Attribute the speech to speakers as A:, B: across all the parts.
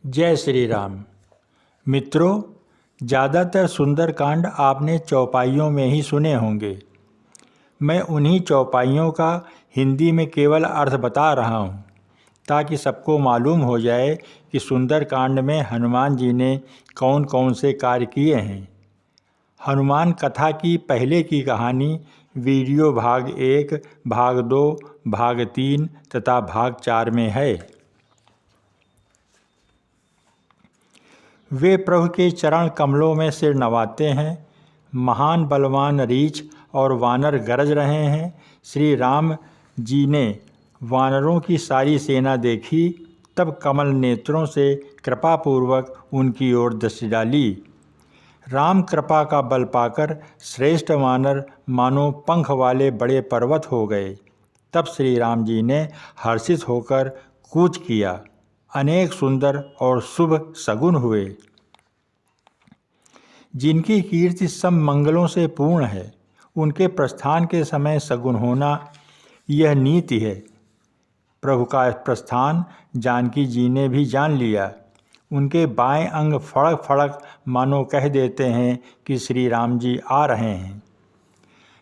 A: जय श्री राम। मित्रों, ज़्यादातर सुंदरकांड आपने चौपाइयों में ही सुने होंगे। मैं उन्हीं चौपाइयों का हिंदी में केवल अर्थ बता रहा हूँ ताकि सबको मालूम हो जाए कि सुंदरकांड में हनुमान जी ने कौन कौन से कार्य किए हैं। हनुमान कथा की पहले की कहानी वीडियो भाग 1, भाग 2, भाग 3 तथा भाग 4 में है। वे प्रभु के चरण कमलों में सिर नवाते हैं। महान बलवान रीछ और वानर गरज रहे हैं। श्री राम जी ने वानरों की सारी सेना देखी, तब कमल नेत्रों से कृपापूर्वक उनकी ओर दृष्टि डाली। राम कृपा का बल पाकर श्रेष्ठ वानर मानो पंख वाले बड़े पर्वत हो गए। तब श्री राम जी ने हर्षित होकर कूच किया। अनेक सुंदर और शुभ सगुन हुए। जिनकी कीर्ति सब मंगलों से पूर्ण है, उनके प्रस्थान के समय सगुन होना यह नीति है। प्रभु का प्रस्थान जानकी जी ने भी जान लिया। उनके बाएं अंग फड़क फड़क मानो कह देते हैं कि श्री राम जी आ रहे हैं।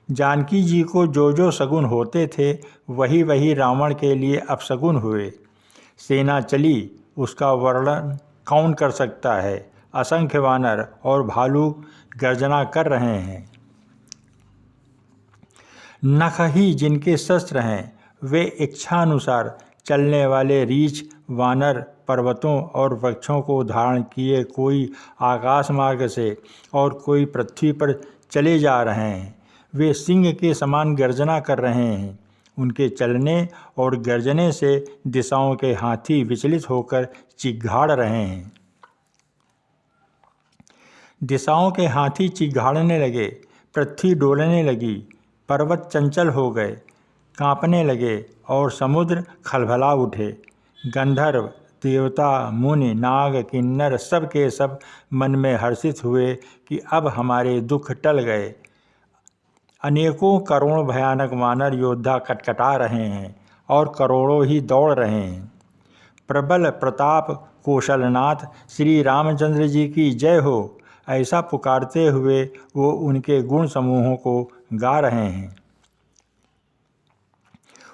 A: जानकी जी को जो जो सगुन होते थे वही वही रावण के लिए अपसगुन हुए। सेना चली, उसका वर्णन कौन कर सकता है। असंख्य वानर और भालू गर्जना कर रहे हैं। नख ही जिनके शस्त्र हैं, वे इच्छानुसार चलने वाले रीछ वानर पर्वतों और वृक्षों को धारण किए कोई आकाश मार्ग से और कोई पृथ्वी पर चले जा रहे हैं। वे सिंह के समान गर्जना कर रहे हैं। उनके चलने और गर्जने से दिशाओं के हाथी विचलित होकर चिघाड़ रहे हैं। दिशाओं के हाथी चिघाड़ने लगे, पृथ्वी डोलने लगी, पर्वत चंचल हो गए, कांपने लगे और समुद्र खलबला उठे। गंधर्व, देवता, मुनि, नाग, किन्नर सब के सब मन में हर्षित हुए कि अब हमारे दुख टल गए। अनेकों करोड़ भयानक वानर योद्धा कटकटा रहे हैं और करोड़ों ही दौड़ रहे हैं। प्रबल प्रताप कौशलनाथ श्री रामचंद्र जी की जय हो, ऐसा पुकारते हुए वो उनके गुण समूहों को गा रहे हैं।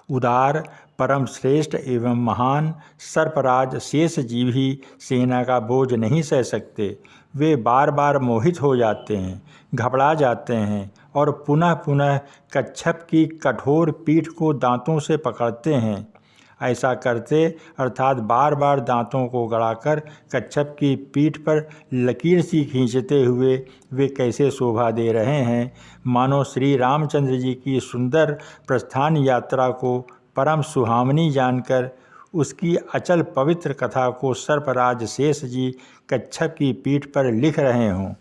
A: उदार, परम श्रेष्ठ एवं महान सर्पराज शेष जी भी सेना का बोझ नहीं सह सकते। वे बार बार मोहित हो जाते हैं, घबरा जाते हैं और पुनः पुनः कच्छप की कठोर पीठ को दांतों से पकड़ते हैं। ऐसा करते अर्थात बार बार दांतों को गड़ाकर कच्छप की पीठ पर लकीर सी खींचते हुए वे कैसे शोभा दे रहे हैं, मानो श्री रामचंद्र जी की सुंदर प्रस्थान यात्रा को परम सुहावनी जानकर उसकी अचल पवित्र कथा को सर्पराज शेष जी कच्छप की पीठ पर लिख रहे हों।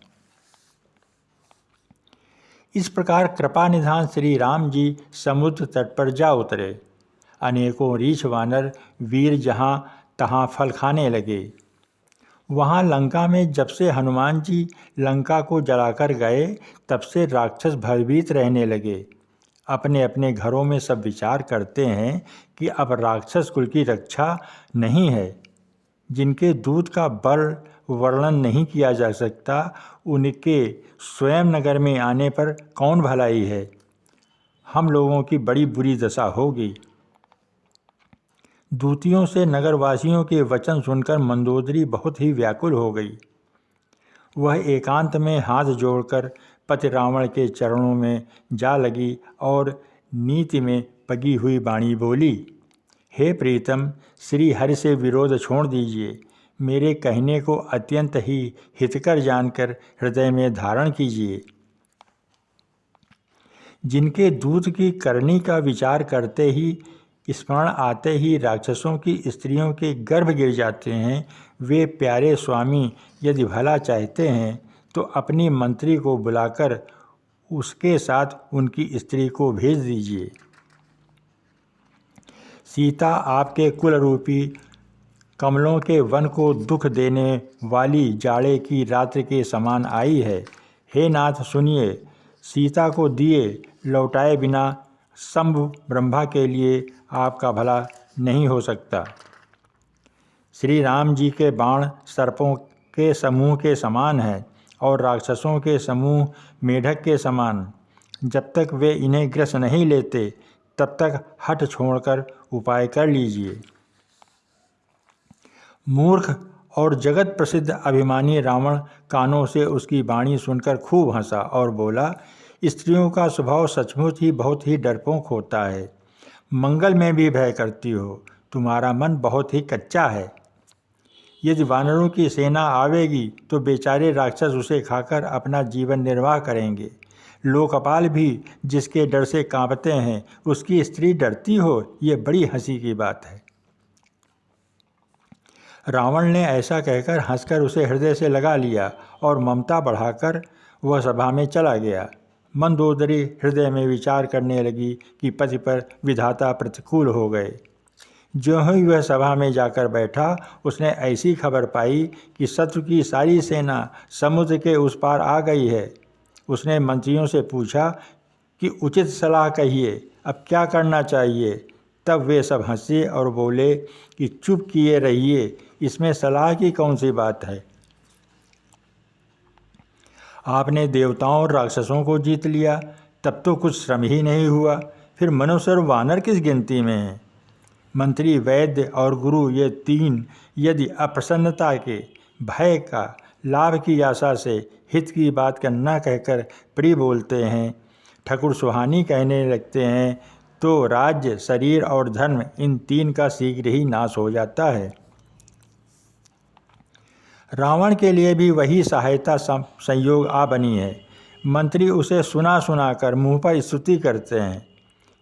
A: इस प्रकार कृपा निधान श्री राम जी समुद्र तट पर जा उतरे। अनेकों रीछ वानर वीर जहाँ तहाँ फल खाने लगे। वहाँ लंका में जब से हनुमान जी लंका को जलाकर गए, तब से राक्षस भयभीत रहने लगे। अपने अपने घरों में सब विचार करते हैं कि अब राक्षस कुल की रक्षा नहीं है। जिनके दूत का बल वर्णन नहीं किया जा सकता, उनके स्वयं नगर में आने पर कौन भलाई है। हम लोगों की बड़ी बुरी दशा होगी। दूतियों से नगरवासियों के वचन सुनकर मंदोदरी बहुत ही व्याकुल हो गई। वह एकांत में हाथ जोड़कर पति रावण के चरणों में जा लगी और नीति में पगी हुई वाणी बोली, हे प्रीतम, श्री हरि से विरोध छोड़ दीजिए। मेरे कहने को अत्यंत ही हितकर जानकर हृदय में धारण कीजिए। जिनके दूत की करनी का विचार करते ही स्मरण आते ही राक्षसों की स्त्रियों के गर्भ गिर जाते हैं, वे प्यारे स्वामी यदि भला चाहते हैं तो अपनी मंत्री को बुलाकर उसके साथ उनकी स्त्री को भेज दीजिए। सीता आपके कुल रूपी कमलों के वन को दुख देने वाली जाड़े की रात्रि के समान आई है। हे नाथ सुनिए, सीता को दिए लौटाए बिना शंभु ब्रह्मा के लिए आपका भला नहीं हो सकता। श्री राम जी के बाण सर्पों के समूह के समान है और राक्षसों के समूह मेढक के समान। जब तक वे इन्हें ग्रस नहीं लेते तब तक हठ छोड़कर उपाय कर लीजिए। मूर्ख और जगत प्रसिद्ध अभिमानी रावण कानों से उसकी वाणी सुनकर खूब हंसा और बोला, स्त्रियों का स्वभाव सचमुच ही बहुत ही डरपोक होता है। मंगल में भी भय करती हो, तुम्हारा मन बहुत ही कच्चा है। यदि वानरों की सेना आवेगी तो बेचारे राक्षस उसे खाकर अपना जीवन निर्वाह करेंगे। लोकपाल भी जिसके डर से कांपते हैं, उसकी स्त्री डरती हो, ये बड़ी हंसी की बात है। रावण ने ऐसा कहकर हंसकर उसे हृदय से लगा लिया और ममता बढ़ाकर वह सभा में चला गया। मंदोदरी हृदय में विचार करने लगी कि पति पर विधाता प्रतिकूल हो गए। ज्यों ही वह सभा में जाकर बैठा, उसने ऐसी खबर पाई कि शत्रु की सारी सेना समुद्र के उस पार आ गई है। उसने मंत्रियों से पूछा कि उचित सलाह कहिए, अब क्या करना चाहिए। तब वे सब हंसे और बोले कि चुप किए रहिए, इसमें सलाह की कौन सी बात है। आपने देवताओं और राक्षसों को जीत लिया, तब तो कुछ श्रम ही नहीं हुआ, फिर मनुष्य और वानर किस गिनती में हैं। मंत्री, वैद्य और गुरु ये तीन यदि अप्रसन्नता के, भय का, लाभ की आशा से हित की बात का न कहकर प्रिय बोलते हैं, ठकुर सुहानी कहने लगते हैं, तो राज्य, शरीर और धर्म इन तीन का शीघ्र ही नाश हो जाता है। रावण के लिए भी वही सहायता संयोग आ बनी है। मंत्री उसे सुना सुना कर मुँह पर स्तुति करते हैं।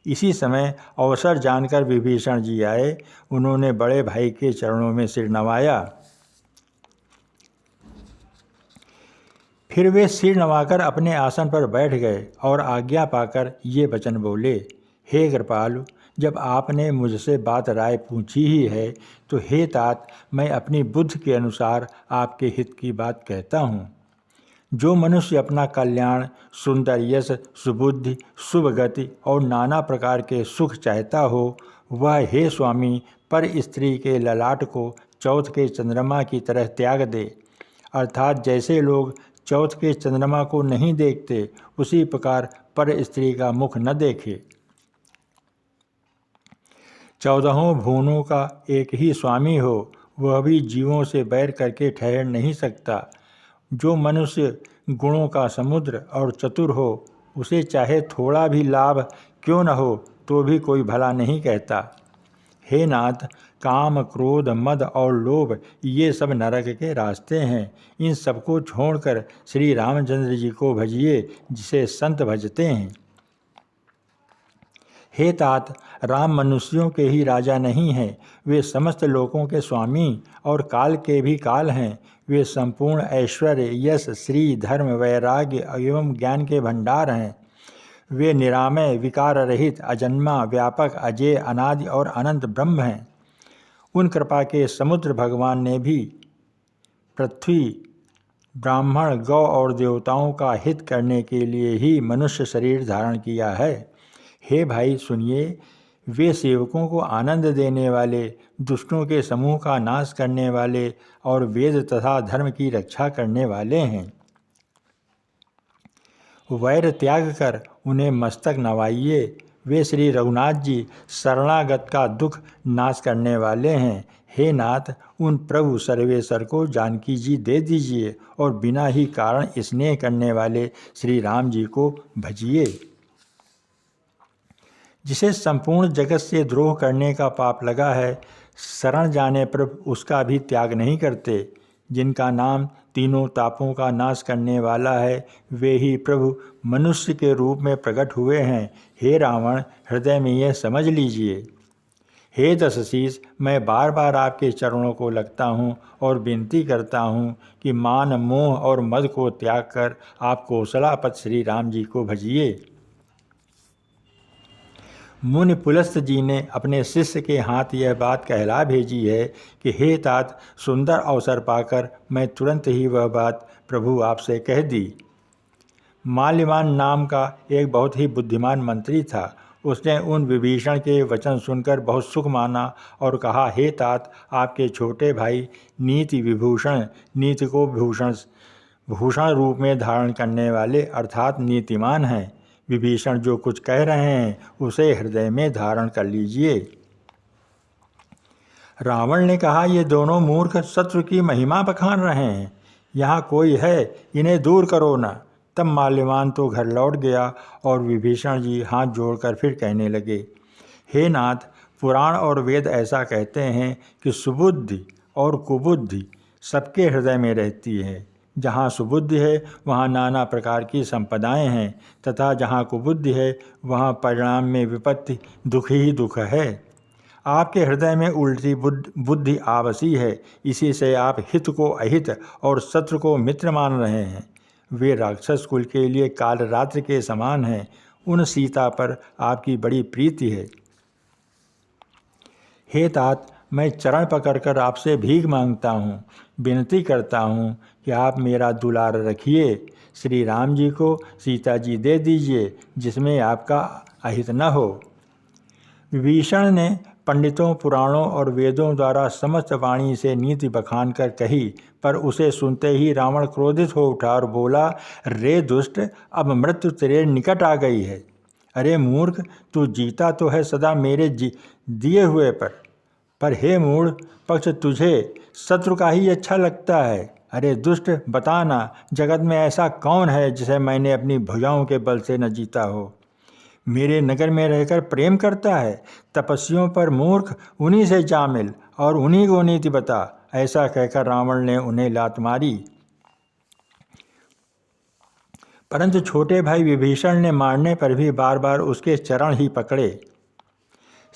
A: इसी समय अवसर जानकर विभीषण जी आए। उन्होंने बड़े भाई के चरणों में सिर नवाया। फिर वे सिर नवाकर अपने आसन पर बैठ गए और आज्ञा पाकर ये वचन बोले, हे कृपालु, जब आपने मुझसे बात राय पूछी ही है तो हे तात, मैं अपनी बुद्धि के अनुसार आपके हित की बात कहता हूँ। जो मनुष्य अपना कल्याण, सुंदर यश, सुबुद्धि, शुभ गति और नाना प्रकार के सुख चाहता हो, वह हे स्वामी पर स्त्री के ललाट को चौथ के चंद्रमा की तरह त्याग दे। अर्थात जैसे लोग चौथ के चंद्रमा को नहीं देखते, उसी प्रकार पर स्त्री का मुख न देखे। 14 भुवनों का एक ही स्वामी हो, वह भी जीवों से बैर करके ठहर नहीं सकता। जो मनुष्य गुणों का समुद्र और चतुर हो, उसे चाहे थोड़ा भी लाभ क्यों न हो तो भी कोई भला नहीं कहता। हे नाथ, काम, क्रोध, मद और लोभ ये सब नरक के रास्ते हैं। इन सबको छोड़कर श्री रामचंद्र जी को भजिए, जिसे संत भजते हैं। हे तात, राम मनुष्यों के ही राजा नहीं हैं, वे समस्त लोकों के स्वामी और काल के भी काल हैं। वे संपूर्ण ऐश्वर्य, यश, श्री, धर्म, वैराग्य एवं ज्ञान के भंडार हैं। वे निरामय, विकार रहित, अजन्मा, व्यापक, अजेय, अनादि और अनंत ब्रह्म हैं। उन कृपा के समुद्र भगवान ने भी पृथ्वी, ब्राह्मण, गौ और देवताओं का हित करने के लिए ही मनुष्य शरीर धारण किया है। हे भाई सुनिए, वे सेवकों को आनंद देने वाले, दुष्टों के समूह का नाश करने वाले और वेद तथा धर्म की रक्षा करने वाले हैं। वैर त्याग कर उन्हें मस्तक नवाइए। वे श्री रघुनाथ जी शरणागत का दुख नाश करने वाले हैं। हे नाथ, उन प्रभु सर्वेश्वर को जानकी जी दे दीजिए और बिना ही कारण स्नेह करने वाले श्री राम जी को भजिए। जिसे संपूर्ण जगत से द्रोह करने का पाप लगा है, शरण जाने पर उसका भी त्याग नहीं करते। जिनका नाम तीनों तापों का नाश करने वाला है, वे ही प्रभु मनुष्य के रूप में प्रकट हुए हैं। हे रावण, हृदय में यह समझ लीजिए। हे दशशीष, मैं बार बार आपके चरणों को लगता हूँ और विनती करता हूँ कि मान, मोह और मद को त्याग कर आप कौशलापत श्री राम जी को भजिए। मुनि पुलस्त जी ने अपने शिष्य के हाथ यह बात कहला भेजी है कि हे तात, सुंदर अवसर पाकर मैं तुरंत ही वह बात प्रभु आपसे कह दी। माल्यवान नाम का एक बहुत ही बुद्धिमान मंत्री था। उसने उन विभीषण के वचन सुनकर बहुत सुख माना और कहा, हे तात, आपके छोटे भाई नीति विभूषण, नीति को भूषण रूप में धारण करने वाले अर्थात नीतिमान हैं। विभीषण जो कुछ कह रहे हैं उसे हृदय में धारण कर लीजिए। रावण ने कहा, ये दोनों मूर्ख शत्रु की महिमा बखान रहे हैं, यहाँ कोई है, इन्हें दूर करो ना। तब माल्यवान तो घर लौट गया और विभीषण जी हाथ जोड़कर फिर कहने लगे, हे नाथ, पुराण और वेद ऐसा कहते हैं कि सुबुद्धि और कुबुद्धि सबके हृदय में रहती है। जहाँ सुबुद्धि है वहाँ नाना प्रकार की संपदाएं हैं तथा जहाँ कुबुद्धि है वहाँ परिणाम में विपत्ति दुख ही दुख है। आपके हृदय में उल्टी बुद्धि आवसी है, इसी से आप हित को अहित और शत्रु को मित्र मान रहे हैं। वे राक्षस कुल के लिए काल रात्रि के समान हैं। उन सीता पर आपकी बड़ी प्रीति है। हे तात, मैं चरण पकड़कर आपसे भीख मांगता हूँ, विनती करता हूँ कि आप मेरा दुलार रखिए। श्री राम जी को सीता जी दे दीजिए जिसमें आपका अहित न हो। विभीषण ने पंडितों, पुराणों और वेदों द्वारा समस्त वाणी से नीति बखान कर कही, पर उसे सुनते ही रावण क्रोधित हो उठा और बोला, रे दुष्ट, अब मृत्यु तेरे निकट आ गई है। अरे मूर्ख, तू जीता तो है सदा मेरे दिए हुए पर हे मूढ़ पक्ष, तुझे शत्रु का ही अच्छा लगता है। अरे दुष्ट, बताना, जगत में ऐसा कौन है जिसे मैंने अपनी भुजाओं के बल से न जीता हो। मेरे नगर में रहकर प्रेम करता है। तपस्वियों पर मूर्ख, उन्हीं से जा मिल और उन्हीं को नीति बता। ऐसा कहकर रावण ने उन्हें लात मारी। परंतु छोटे भाई विभीषण ने मारने पर भी बार बार उसके चरण ही पकड़े।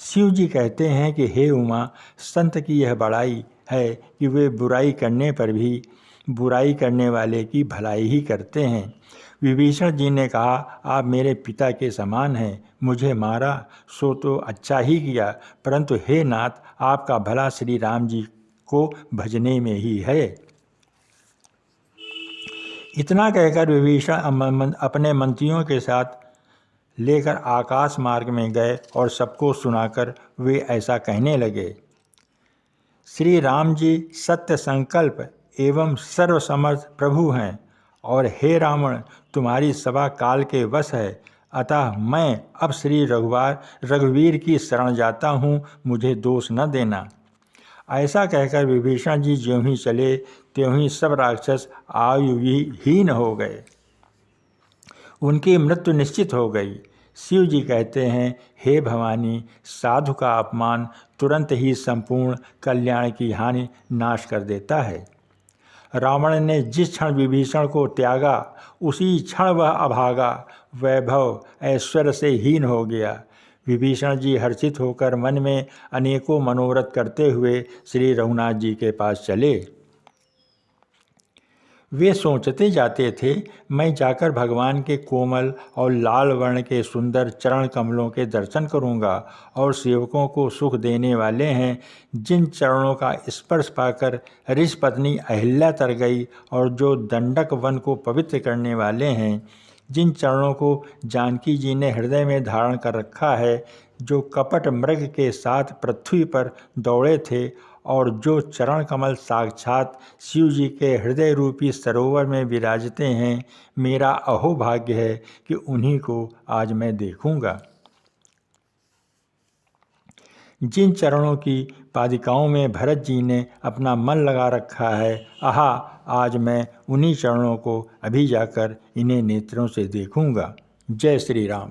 A: शिव जी कहते हैं कि हे उमा, संत की यह बड़ाई है कि वे बुराई करने पर भी बुराई करने वाले की भलाई ही करते हैं। विभीषण जी ने कहा, आप मेरे पिता के समान हैं, मुझे मारा सो तो अच्छा ही किया, परंतु हे नाथ, आपका भला श्री राम जी को भजने में ही है। इतना कहकर विभीषण अपने मंत्रियों के साथ लेकर आकाश मार्ग में गए और सबको सुनाकर वे ऐसा कहने लगे, श्री राम जी सत्य संकल्प एवं सर्वसमर्थ प्रभु हैं और हे रावण, तुम्हारी सभा काल के वश है, अतः मैं अब श्री रघुवीर की शरण जाता हूँ, मुझे दोष न देना। ऐसा कहकर विभीषण जी ज्यों ही चले त्यों ही सब राक्षस आयुहीन हो गए। उनकी मृत्यु निश्चित हो गई। शिव जी कहते हैं, हे भवानी, साधु का अपमान तुरंत ही संपूर्ण कल्याण की हानि नाश कर देता है। रावण ने जिस क्षण विभीषण को त्यागा उसी क्षण वह अभागा, वैभव, ऐश्वर्य से हीन हो गया। विभीषण जी हर्षित होकर मन में अनेकों मनोरथ करते हुए श्री रघुनाथ जी के पास चले। वे सोचते जाते थे, मैं जाकर भगवान के कोमल और लाल वर्ण के सुंदर चरण कमलों के दर्शन करूंगा और सेवकों को सुख देने वाले हैं जिन चरणों का स्पर्श पाकर ऋषि पत्नी अहिल्या तर गई और जो दंडक वन को पवित्र करने वाले हैं, जिन चरणों को जानकी जी ने हृदय में धारण कर रखा है, जो कपट मृग के साथ पृथ्वी पर दौड़े थे और जो चरण कमल साक्षात शिव जी के हृदय रूपी सरोवर में विराजते हैं, मेरा अहोभाग्य है कि उन्हीं को आज मैं देखूंगा। जिन चरणों की पादिकाओं में भरत जी ने अपना मन लगा रखा है, आहा, आज मैं उन्हीं चरणों को अभी जाकर इन्हें नेत्रों से देखूंगा। जय श्री राम।